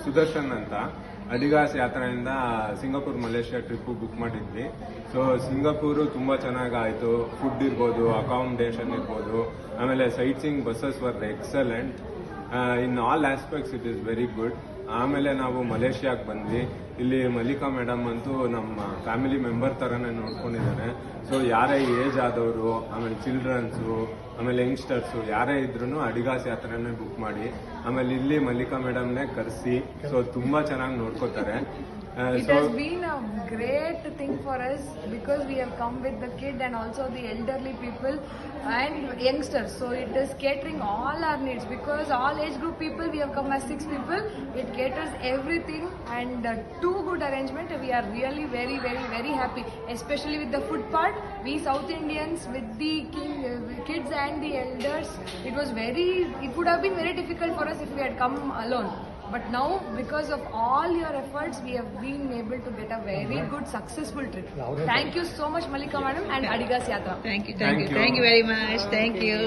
ಸುದರ್ಶನ್ ಅಂತ Adiga's ಯಾತ್ರೆಯಿಂದ Singapore Malaysia trip book ಮಾಡಿದ್ವಿ. So ಸಿಂಗಾಪುರು ತುಂಬಾ ಚೆನ್ನಾಗಾಯ್ತು. ಫುಡ್ ಇರ್ಬೋದು, ಅಕಾಮಿಡೇಷನ್ ಇರ್ಬೋದು, ಆಮೇಲೆ site seeing buses var excellent. In all aspects it is very good. ಆಮೇಲೆ ನಾವು ಮಲೇಷ್ಯಾಗೆ ಬಂದ್ವಿ. ಇಲ್ಲಿ ಮಲ್ಲಿಕಾ ಮೇಡಮ್ ಅಂತೂ ನಮ್ಮ ಫ್ಯಾಮಿಲಿ ಮೆಂಬರ್ ಥರನೇ ನೋಡ್ಕೊಂಡಿದ್ದಾರೆ. ಸೊ ಯಾರೇ ಏಜ್ ಆದವರು, ಆಮೇಲೆ ಚಿಲ್ಡ್ರನ್ಸು, ಆಮೇಲೆ ಯಂಗ್ಸ್ಟರ್ಸು ಯಾರೇ ಇದ್ರೂ ಅಡಿಗಾಸ್ ಯಾತ್ರೆನೇ ಬುಕ್ ಮಾಡಿ ಆಮೇಲೆ ಇಲ್ಲಿ ಮಲ್ಲಿಕಾ ಮೇಡಮ್ನೇ ಕರೆಸಿ ಸೊ ತುಂಬಾ ಚೆನ್ನಾಗಿ ನೋಡ್ಕೋತಾರೆ. It has been a great thing for us because we have come with the kid and also the elderly people and youngsters. So it is catering all our needs because all age group people, we have come as 6 people. It caters everything and too good arrangement. We are really very happy, especially with the food part. We South Indians with the kids and the elders, it would have been very difficult for us if we had come alone. But now, because of all your efforts, we have been able to get a very good, successful trip. Thank you so much, Malika Madam and Adigas Yatra. Thank you very much. Thank you.